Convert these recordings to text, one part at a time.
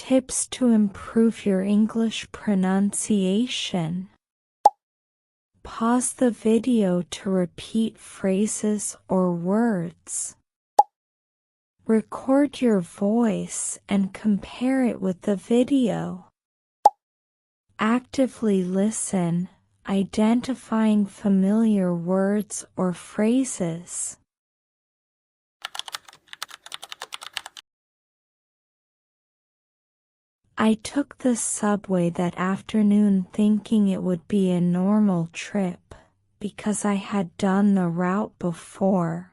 Tips to improve your English pronunciation. Pause the video to repeat phrases or words. Record your voice and compare it with the video. Actively listen, identifying familiar words or phrases. I took the subway that afternoon thinking it would be a normal trip, because I had done the route before.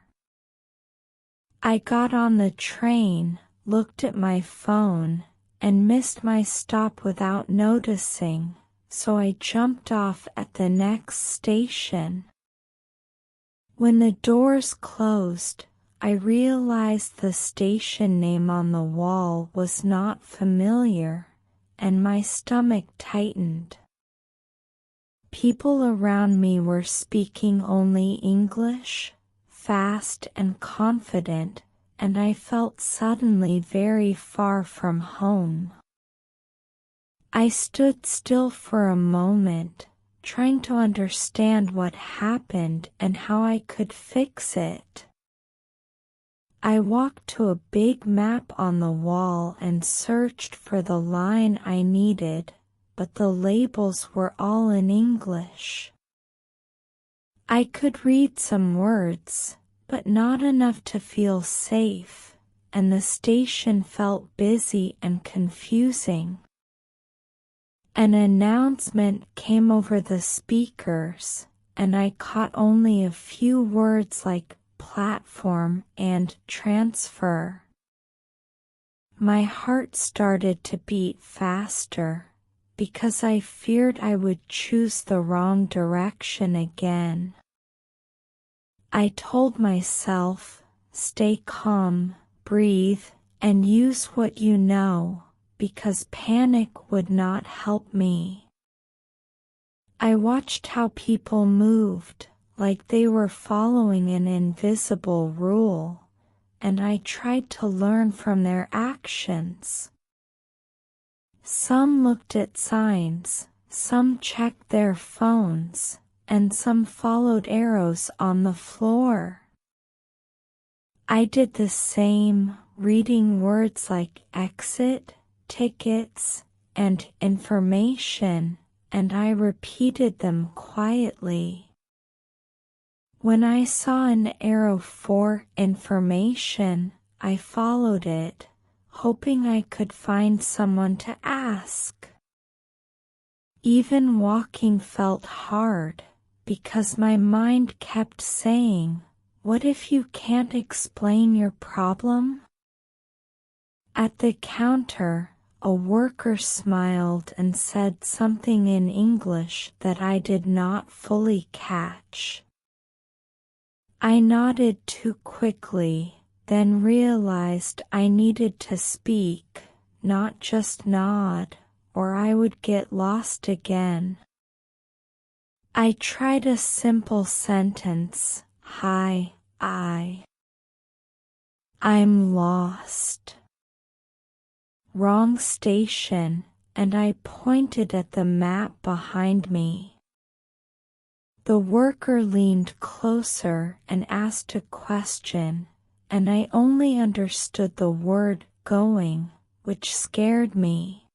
I got on the train, looked at my phone, and missed my stop without noticing, so I jumped off at the next station. When the doors closed, I realized the station name on the wall was not familiar, and my stomach tightened. People around me were speaking only English, fast and confident, and I felt suddenly very far from home. I stood still for a moment, trying to understand what happened and how I could fix it. I walked to a big map on the wall and searched for the line I needed, but the labels were all in English. I could read some words, but not enough to feel safe, and the station felt busy and confusing. An announcement came over the speakers, and I caught only a few words like platform and transfer. My heart started to beat faster, because I feared I would choose the wrong direction again. I told myself, stay calm, breathe, and use what you know, because panic would not help me. I watched how people moved, like they were following an invisible rule, and I tried to learn from their actions. Some looked at signs, some checked their phones, and some followed arrows on the floor. I did the same, reading words like exit, tickets, and information, and I repeated them quietly. When I saw an arrow for information, I followed it, hoping I could find someone to ask. Even walking felt hard, because my mind kept saying, "What if you can't explain your problem?" At the counter, a worker smiled and said something in English that I did not fully catch. I nodded too quickly, then realized I needed to speak, not just nod, or I would get lost again. I tried a simple sentence, "Hi, I'm lost." Wrong station, and I pointed at the map behind me. The worker leaned closer and asked a question, and I only understood the word going, which scared me.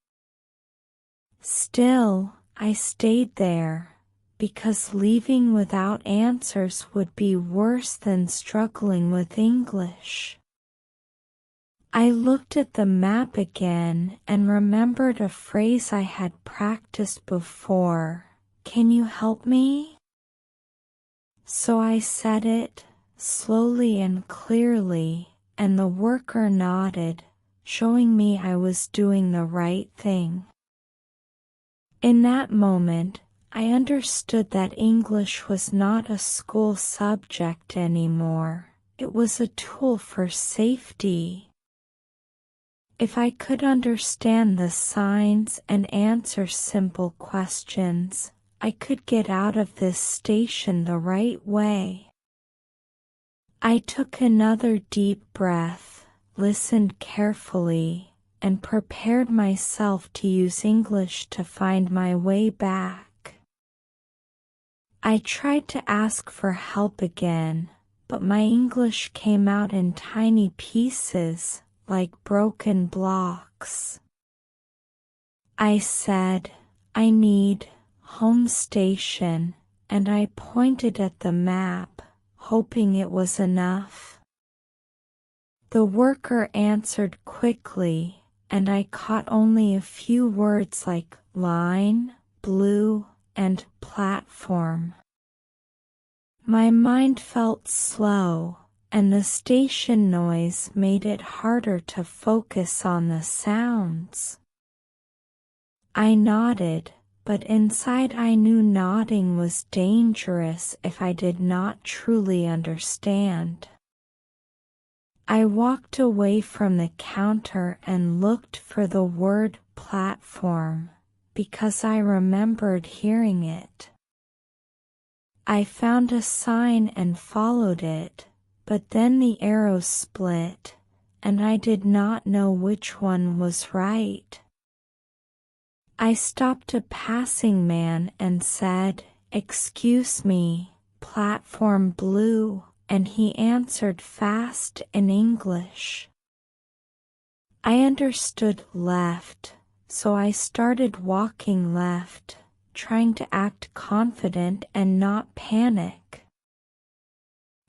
Still, I stayed there, because leaving without answers would be worse than struggling with English. I looked at the map again and remembered a phrase I had practiced before, "Can you help me?" So I said it, slowly and clearly, and the worker nodded, showing me I was doing the right thing. In that moment, I understood that English was not a school subject anymore. It was a tool for safety. If I could understand the signs and answer simple questions, I could get out of this station the right way. I took another deep breath, listened carefully, and prepared myself to use English to find my way back. I tried to ask for help again, but my English came out in tiny pieces, like broken blocks. I said, "I need home station," and I pointed at the map, hoping it was enough. The worker answered quickly, and I caught only a few words like line, blue, and platform. My mind felt slow, and the station noise made it harder to focus on the sounds. I nodded, but inside I knew nodding was dangerous if I did not truly understand. I walked away from the counter and looked for the word platform, because I remembered hearing it. I found a sign and followed it, but then the arrows split, and I did not know which one was right. I stopped a passing man and said, "Excuse me, platform blue," and he answered fast in English. I understood left, so I started walking left, trying to act confident and not panic.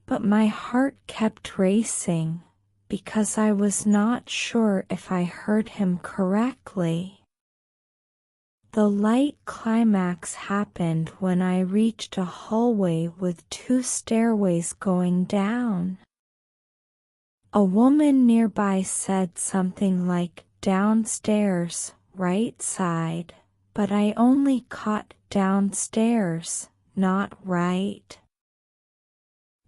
But my heart kept racing, because I was not sure if I heard him correctly. The light climax happened when I reached a hallway with 2 stairways going down. A woman nearby said something like "downstairs, right side," but I only caught "downstairs," not "right."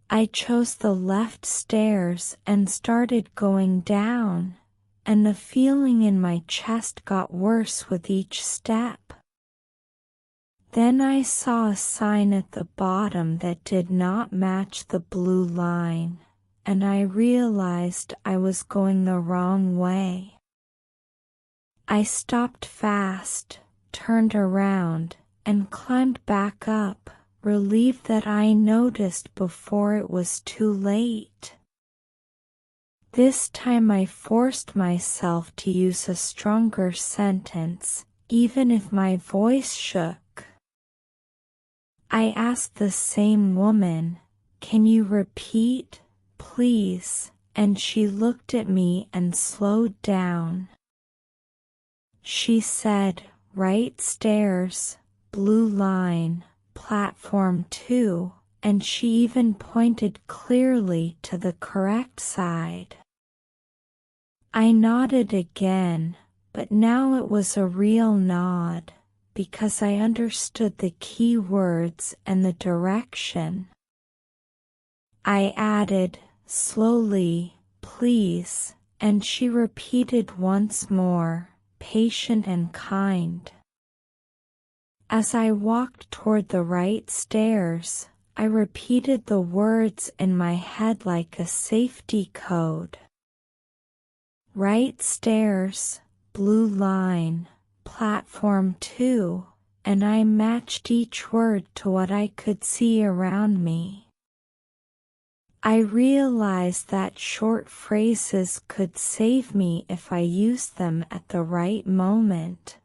I chose the left stairs and started going down, and the feeling in my chest got worse with each step. Then I saw a sign at the bottom that did not match the blue line, and I realized I was going the wrong way. I stopped fast, turned around, and climbed back up, relieved that I noticed before it was too late. This time I forced myself to use a stronger sentence, even if my voice shook. I asked the same woman, "Can you repeat, please?" and she looked at me and slowed down. She said, "Right stairs, blue line, platform 2, and she even pointed clearly to the correct side. I nodded again, but now it was a real nod, because I understood the key words and the direction. I added, "Slowly, please," and she repeated once more, patient and kind. As I walked toward the right stairs, I repeated the words in my head like a safety code. Right stairs, blue line, platform 2, and I matched each word to what I could see around me. I realized that short phrases could save me if I used them at the right moment.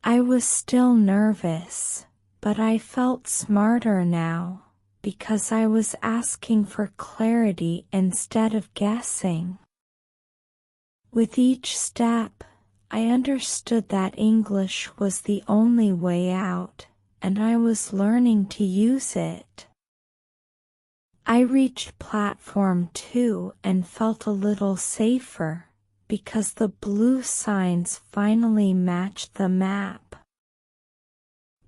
I was still nervous, but I felt smarter now, because I was asking for clarity instead of guessing. With each step, I understood that English was the only way out, and I was learning to use it. I reached platform 2 and felt a little safer, because the blue signs finally matched the map.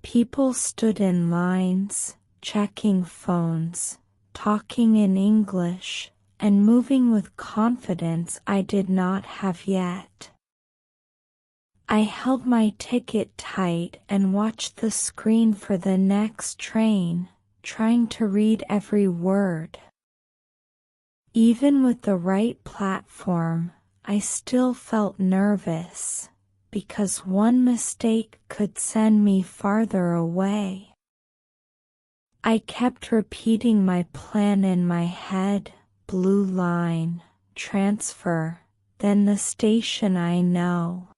People stood in lines, checking phones, talking in English, and moving with confidence I did not have yet. I held my ticket tight and watched the screen for the next train, trying to read every word. Even with the right platform, I still felt nervous, because one mistake could send me farther away. I kept repeating my plan in my head: blue line, transfer, then the station I know.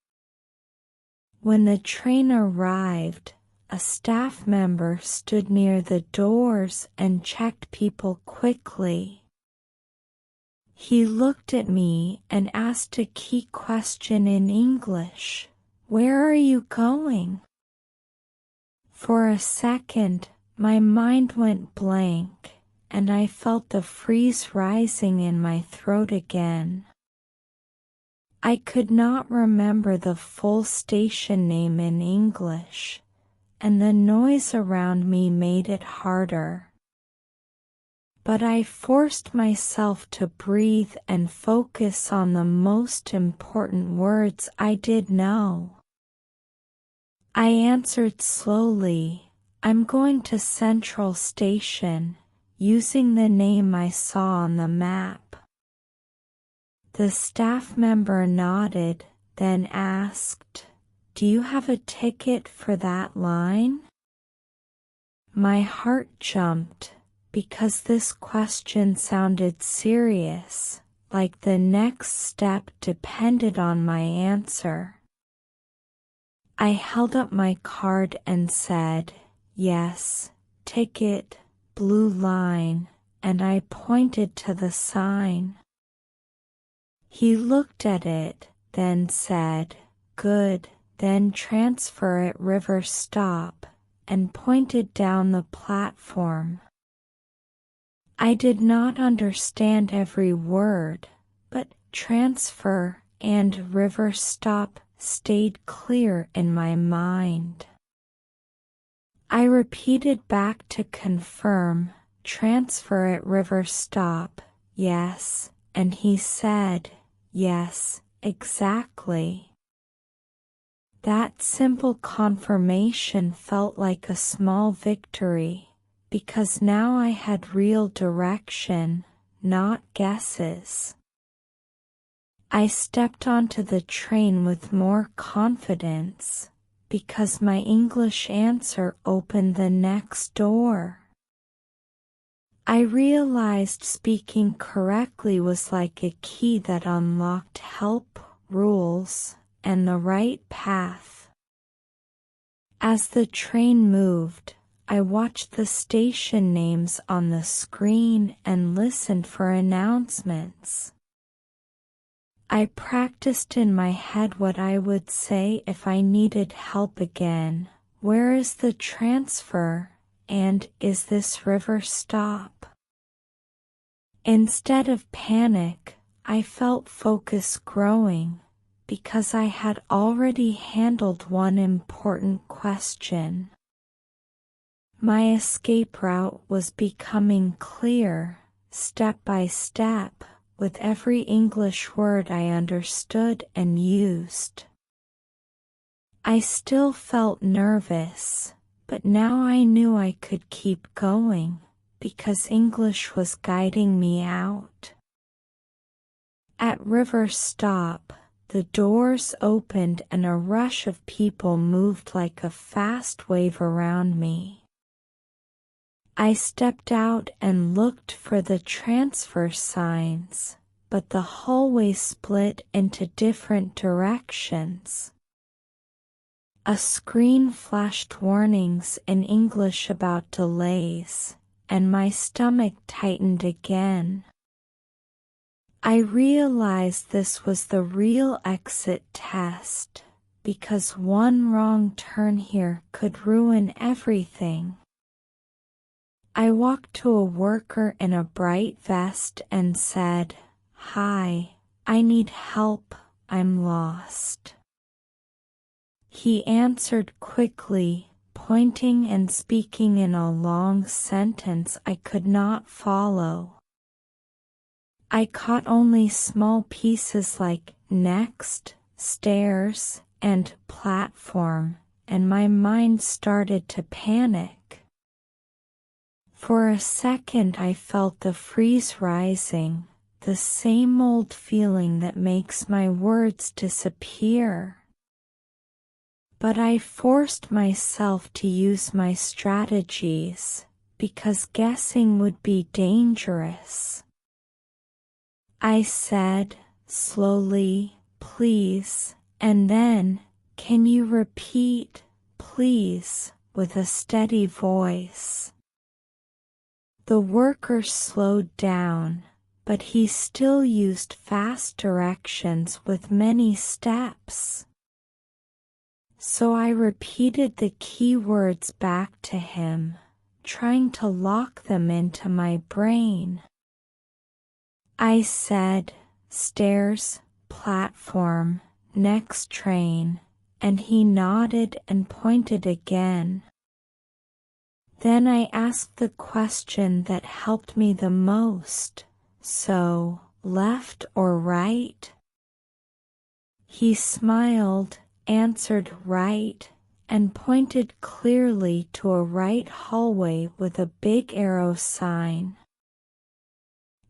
When the train arrived, a staff member stood near the doors and checked people quickly. He looked at me and asked a key question in English: "Where are you going?" For a second, my mind went blank, and I felt the freeze rising in my throat again. I could not remember the full station name in English, and the noise around me made it harder. But I forced myself to breathe and focus on the most important words I did know. I answered slowly, "I'm going to Central Station," using the name I saw on the map. The staff member nodded, then asked, "Do you have a ticket for that line?" My heart jumped, because this question sounded serious, like the next step depended on my answer. I held up my card and said, "Yes, ticket, blue line," and I pointed to the sign. He looked at it, then said, "Good, then transfer at River Stop," and pointed down the platform. I did not understand every word, but transfer and River Stop stayed clear in my mind. I repeated back to confirm, "Transfer at River Stop, yes," and he said, "Yes, exactly." That simple confirmation felt like a small victory, because now I had real direction, not guesses. I stepped onto the train with more confidence, because my English answer opened the next door. I realized speaking correctly was like a key that unlocked help, rules, and the right path. As the train moved, I watched the station names on the screen and listened for announcements. I practiced in my head what I would say if I needed help again. "Where is the transfer?" and "Is this River Stop?" Instead of panic, I felt focus growing, because I had already handled one important question. My escape route was becoming clear, step by step, with every English word I understood and used. I still felt nervous, but now I knew I could keep going, because English was guiding me out. At River Stop, the doors opened and a rush of people moved like a fast wave around me. I stepped out and looked for the transfer signs, but the hallway split into different directions. A screen flashed warnings in English about delays, and my stomach tightened again. I realized this was the real exit test, because one wrong turn here could ruin everything. I walked to a worker in a bright vest and said, "Hi, I need help, I'm lost." He answered quickly, pointing and speaking in a long sentence I could not follow. I caught only small pieces like "next," "stairs," and "platform," and my mind started to panic. For a second I felt the freeze rising, the same old feeling that makes my words disappear. But I forced myself to use my strategies, because guessing would be dangerous. I said, slowly, please, and then, can you repeat, please, with a steady voice. The worker slowed down, but he still used fast directions with many steps. So I repeated the key words back to him, trying to lock them into my brain. I said, stairs, platform, next train, and he nodded and pointed again. Then I asked the question that helped me the most, so, left or right? He smiled, answered right, and pointed clearly to a right hallway with a big arrow sign.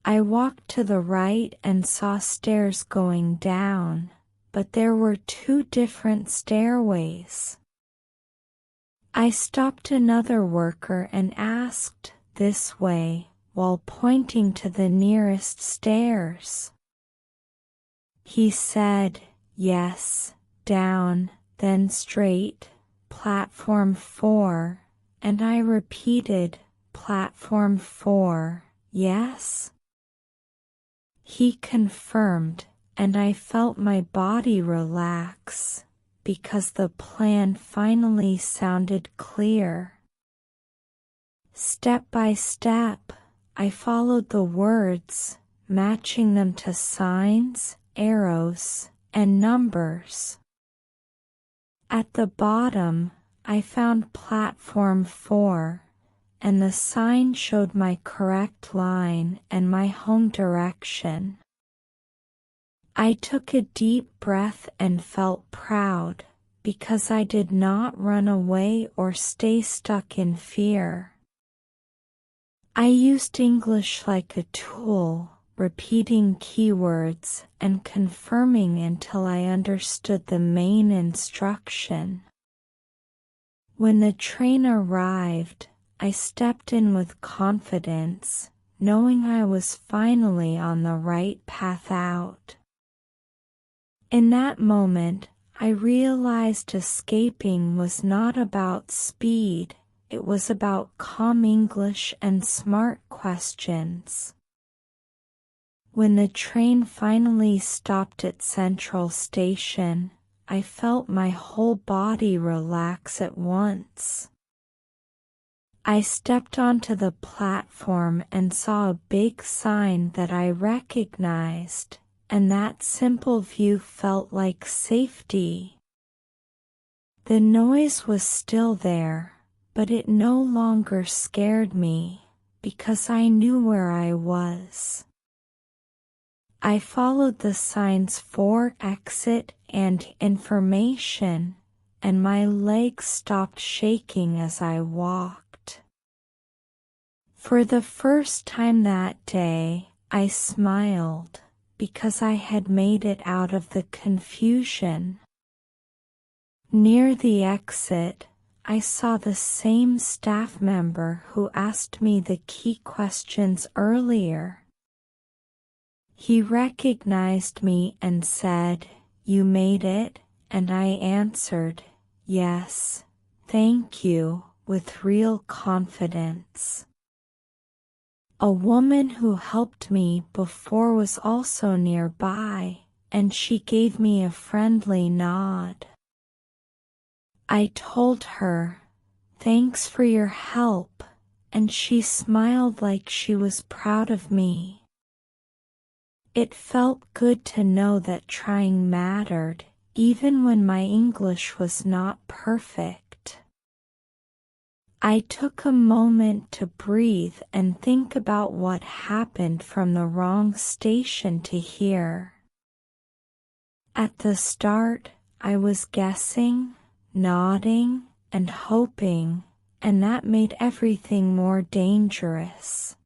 I walked to the right and saw stairs going down, but there were two different stairways. I stopped another worker and asked, this way, while pointing to the nearest stairs. He said, yes, down, then straight, platform 4, and I repeated, platform 4, yes? He confirmed, and I felt my body relax, because the plan finally sounded clear. Step by step, I followed the words, matching them to signs, arrows, and numbers. At the bottom, I found platform 4, and the sign showed my correct line and my home direction. I took a deep breath and felt proud, because I did not run away or stay stuck in fear. I used English like a tool, repeating keywords and confirming until I understood the main instruction. When the train arrived, I stepped in with confidence, knowing I was finally on the right path out. In that moment, I realized escaping was not about speed, it was about calm English and smart questions. When the train finally stopped at Central Station, I felt my whole body relax at once. I stepped onto the platform and saw a big sign that I recognized, and that simple view felt like safety. The noise was still there, but it no longer scared me, because I knew where I was. I followed the signs for exit and information, and my legs stopped shaking as I walked. For the first time that day, I smiled, because I had made it out of the confusion. Near the exit, I saw the same staff member who asked me the key questions earlier. He recognized me and said, "You made it," and I answered, "Yes, thank you," with real confidence. A woman who helped me before was also nearby, and she gave me a friendly nod. I told her, "Thanks for your help," and she smiled like she was proud of me. It felt good to know that trying mattered, even when my English was not perfect. I took a moment to breathe and think about what happened from the wrong station to here. At the start, I was guessing, nodding, and hoping, and that made everything more dangerous.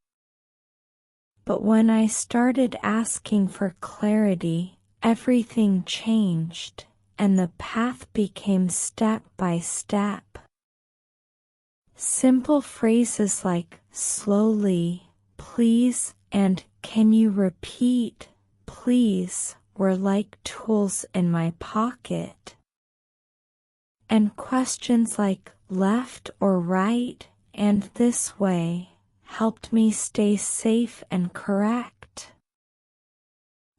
But when I started asking for clarity, everything changed, and the path became step by step. Simple phrases like slowly, please, and can you repeat, please, were like tools in my pocket. And questions like left or right and this way helped me stay safe and correct.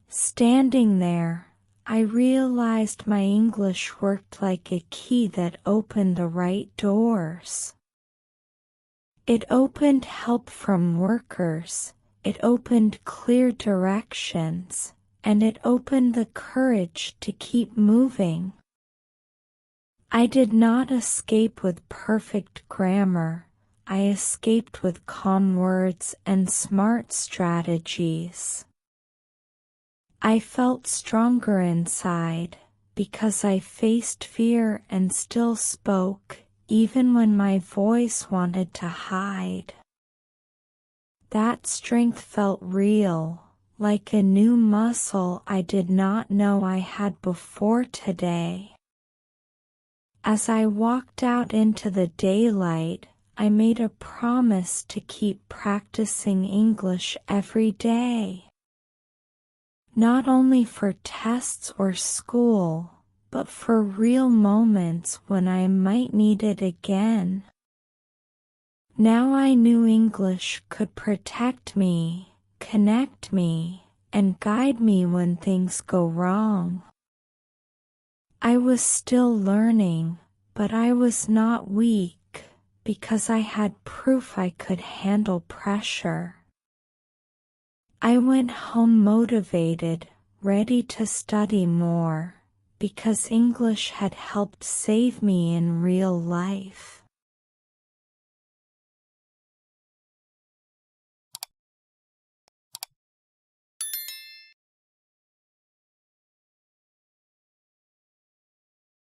Standing there, I realized my English worked like a key that opened the right doors. It opened help from workers, it opened clear directions, and it opened the courage to keep moving. I did not escape with perfect grammar, I escaped with calm words and smart strategies. I felt stronger inside, because I faced fear and still spoke, even when my voice wanted to hide. That strength felt real, like a new muscle I did not know I had before today. As I walked out into the daylight, I made a promise to keep practicing English every day. Not only for tests or school, but for real moments when I might need it again. Now I knew English could protect me, connect me, and guide me when things go wrong. I was still learning, but I was not weak, because I had proof I could handle pressure. I went home motivated, ready to study more, because English had helped save me in real life.